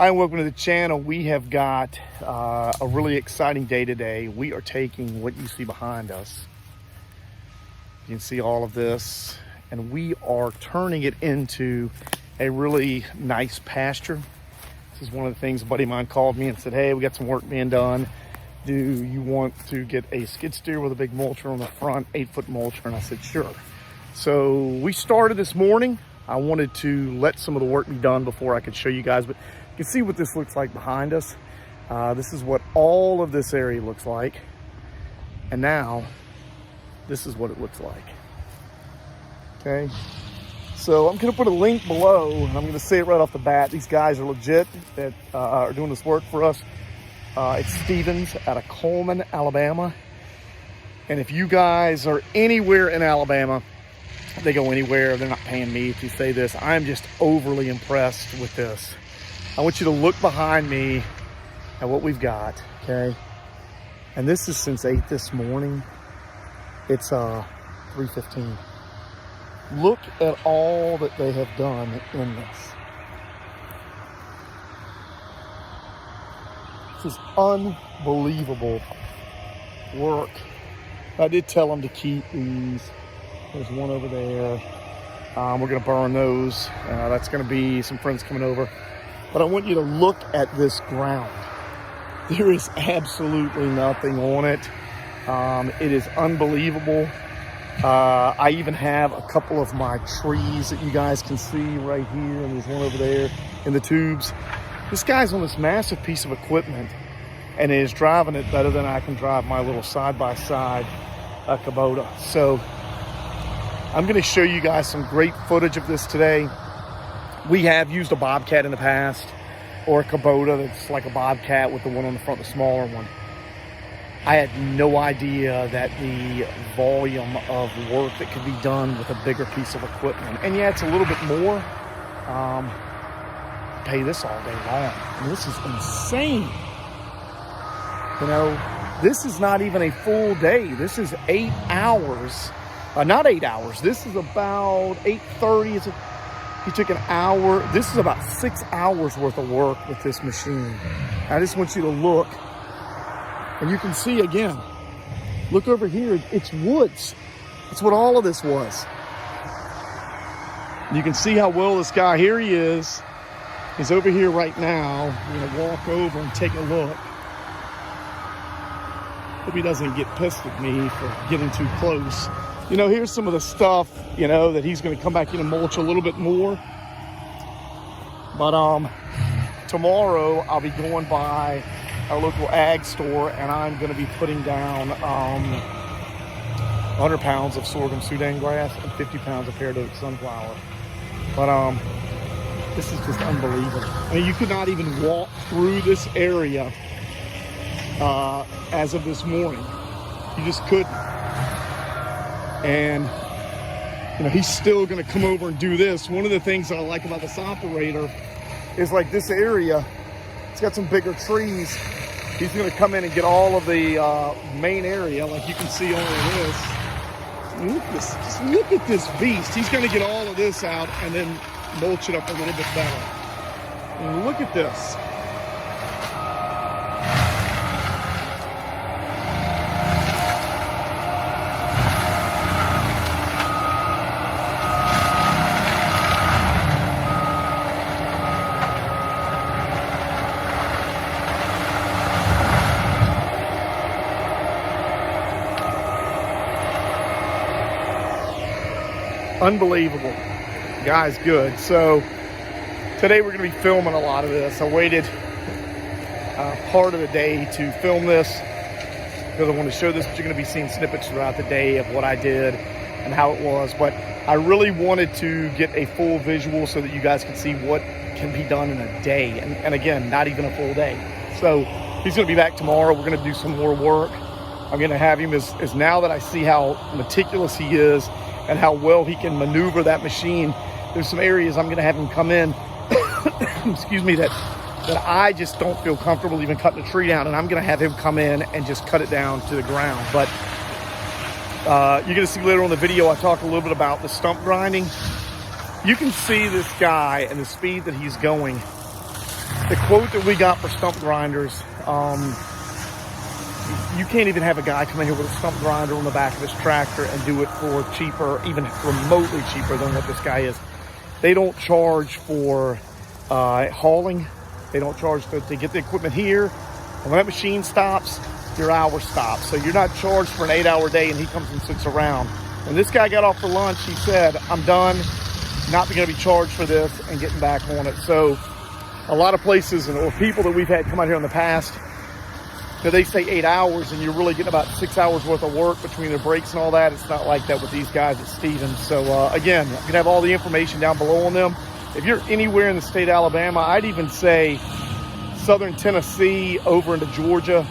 Hi, and welcome to the channel. We have got a really exciting day today. We are taking what you see behind us. You can see all of this, and we are turning it into a really nice pasture. This is one of the things a buddy of mine called me and said, hey, we got some work being done. Do you want to get a skid steer with a big mulcher on the front, 8-foot mulcher? And I said, sure. So we started this morning. I wanted to let some of the work be done before I could show you guys, but you can see what this looks like behind us. This is what all of this area looks like. And now, this is what it looks like. Okay, so I'm gonna put a link below, and I'm gonna say it right off the bat. These guys are legit that are doing this work for us. It's Stevens out of Coleman, Alabama. And if you guys are anywhere in Alabama, they go anywhere, they're not paying me to say this. I'm just overly impressed with this. I want you to look behind me at what we've got, okay? And this is since 8 this morning. It's 3:15. Look at all that they have done in this. This is unbelievable work. I did tell them to keep these. There's one over there. We're gonna burn those. That's gonna be some friends coming over. But I want you to look at this ground. There is absolutely nothing on it. It is unbelievable. I even have a couple of my trees that you guys can see right here, and there's one over there in the tubes. This guy's on this massive piece of equipment and is driving it better than I can drive my little side-by-side Kubota. So I'm gonna show you guys some great footage of this today. We have used a Bobcat in the past, or a Kubota that's like a Bobcat with the one on the front, the smaller one. I had no idea that the volume of work that could be done with a bigger piece of equipment. And yeah, it's a little bit more. Pay this all day long. I mean, this is insane. You know, this is not even a full day. This is 8 hours. Not 8 hours. This is about 8:30. He took an hour. This is about 6 hours worth of work with this machine. I just want you to look. And you can see again, look over here, it's woods. That's what all of this was. You can see how well this guy, here he is. He's over here right now. I'm gonna walk over and take a look. Hope he doesn't get pissed at me for getting too close. You know, here's some of the stuff, you know, that he's gonna come back in and mulch a little bit more. But tomorrow I'll be going by our local ag store, and I'm gonna be putting down 100 pounds of sorghum Sudan grass and 50 pounds of pear oak sunflower. But this is just unbelievable. I mean, you could not even walk through this area as of this morning. You just couldn't. And you know, he's still gonna come over and do this. One of the things that I like about this operator is like this area, it's got some bigger trees. He's gonna come in and get all of the main area, like you can see all of this. Look at this, just look at this beast. He's gonna get all of this out and then mulch it up a little bit better. And look at this. Unbelievable. Guys, good. So today we're going to be filming a lot of this. I waited part of the day to film this because I want to show this, but you're going to be seeing snippets throughout the day of what I did and how it was. But I really wanted to get a full visual so that you guys can see what can be done in a day. And again, not even a full day. So he's going to be back tomorrow. We're going to do some more work. I'm going to have him as now that I see how meticulous he is and how well he can maneuver that machine. There's some areas I'm gonna have him come in, excuse me, that I just don't feel comfortable even cutting a tree down, and I'm gonna have him come in and just cut it down to the ground. But you're gonna see later on the video, I talk a little bit about the stump grinding. You can see this guy and the speed that he's going. the quote that we got for stump grinders, you can't even have a guy come in here with a stump grinder on the back of his tractor and do it for cheaper, even remotely cheaper than what this guy is. They don't charge for hauling. They don't charge to get the equipment here. And when that machine stops, your hour stops. So you're not charged for an 8-hour day and he comes and sits around. When this guy got off for lunch, he said, I'm done, not going to be charged for this, and getting back on it. So a lot of places or people that we've had come out here in the past, they say 8 hours and you're really getting about 6 hours worth of work between the breaks and all that. It's not like that with these guys at Stevens. So again, you can have all the information down below on them. If you're anywhere in the state of Alabama, I'd even say southern Tennessee over into Georgia,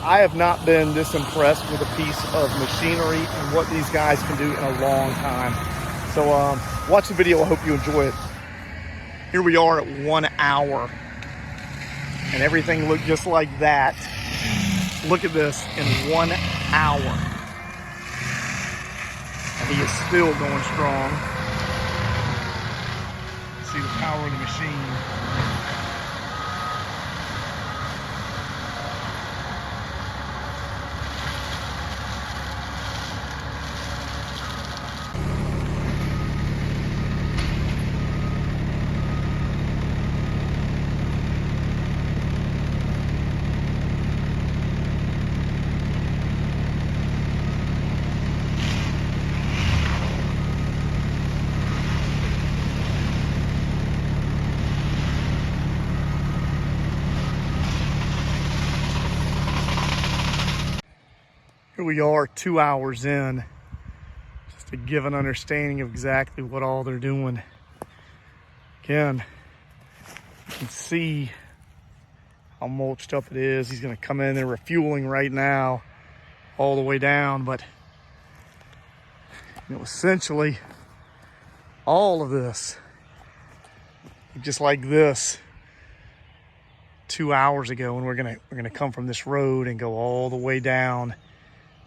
I have not been this impressed with a piece of machinery and what these guys can do in a long time. So watch the video. I hope you enjoy it. Here we are at 1 hour and everything looked just like that. Look at this in 1 hour. And he is still going strong. See the power of the machine. Here we are 2 hours in, just to give an understanding of exactly what all they're doing. Again, you can see how mulched up it is. He's gonna come in, they're refueling right now all the way down, but essentially all of this, just like this 2 hours ago, and we're gonna come from this road and go all the way down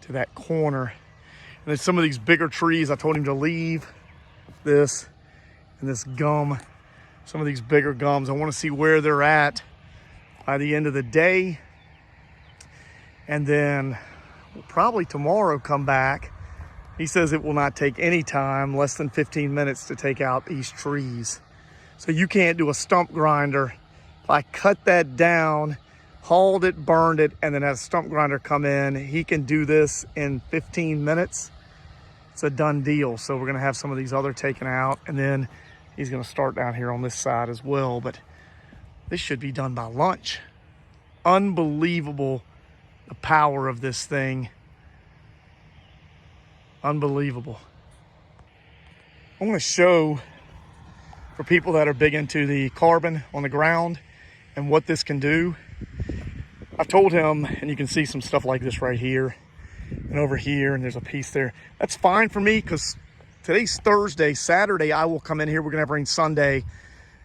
to that corner. And then some of these bigger trees, I told him to leave this and this gum, some of these bigger gums. I want to see where they're at by the end of the day. And then we'll probably tomorrow come back. He says it will not take any time, less than 15 minutes to take out these trees. So you can't do a stump grinder. If I cut that down, hauled it, burned it, and then had a stump grinder come in, he can do this in 15 minutes. It's a done deal. So we're gonna have some of these other taken out, and then he's gonna start down here on this side as well. But this should be done by lunch. Unbelievable, the power of this thing. Unbelievable. I'm gonna show, for people that are big into the carbon on the ground and what this can do. I've told him, and you can see some stuff like this right here and over here, and there's a piece there. That's fine for me because today's Thursday. Saturday, I will come in here. We're gonna have rain Sunday.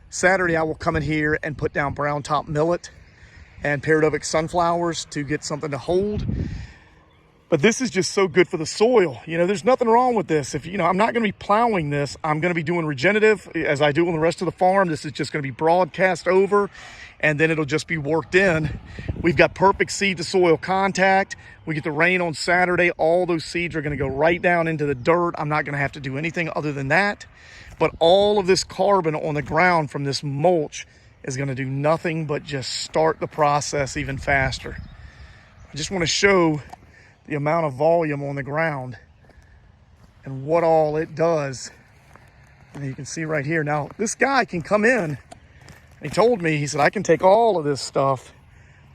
Saturday, I will come in here and put down brown top millet and Paradovic sunflowers to get something to hold. But this is just so good for the soil. There's nothing wrong with this. If, I'm not gonna be plowing this. I'm gonna be doing regenerative as I do on the rest of the farm. This is just gonna be broadcast over, and then it'll just be worked in. We've got perfect seed to soil contact. We get the rain on Saturday. All those seeds are gonna go right down into the dirt. I'm not gonna have to do anything other than that. But all of this carbon on the ground from this mulch is gonna do nothing but just start the process even faster. I just wanna show the amount of volume on the ground and what all it does. And you can see right here. Now, this guy can come in. He told me, he said, I can take all of this stuff,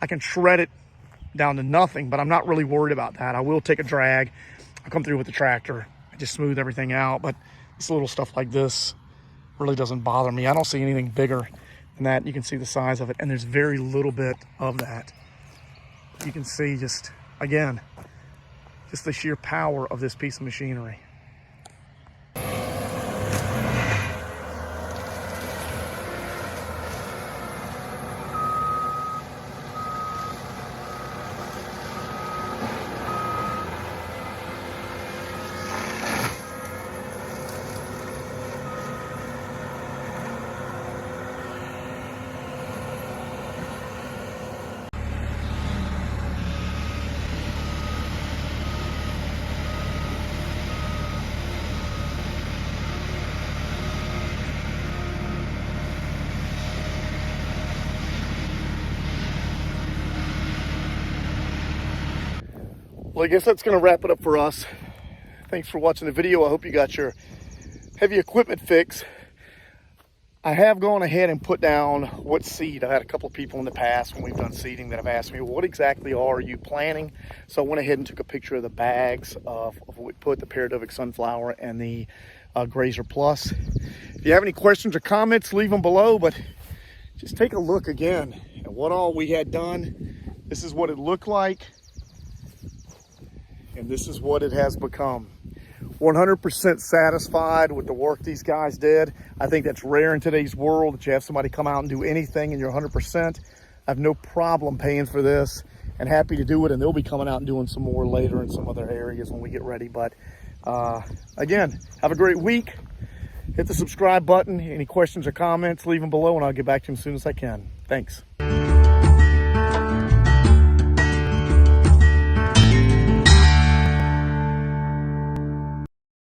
I can shred it down to nothing, but I'm not really worried about that. I will take a drag. I'll come through with the tractor. I just smooth everything out. But this little stuff like this really doesn't bother me. I don't see anything bigger than that. You can see the size of it, and there's very little bit of that. You can see just, again, just the sheer power of this piece of machinery. Well, I guess that's going to wrap it up for us. Thanks for watching the video. I hope you got your heavy equipment fix. I have gone ahead and put down what seed. I've had a couple of people in the past when we've done seeding that have asked me, well, what exactly are you planting? So I went ahead and took a picture of the bags of what we put, the Paradovic Sunflower and the Grazer Plus. If you have any questions or comments, leave them below, but just take a look again at what all we had done. This is what it looked like, and this is what it has become. 100% satisfied with the work these guys did. I think that's rare in today's world, that you have somebody come out and do anything and you're 100%. I have no problem paying for this and happy to do it, and they'll be coming out and doing some more later in some other areas when we get ready. But again, have a great week. Hit the subscribe button. Any questions or comments, leave them below and I'll get back to you as soon as I can. Thanks.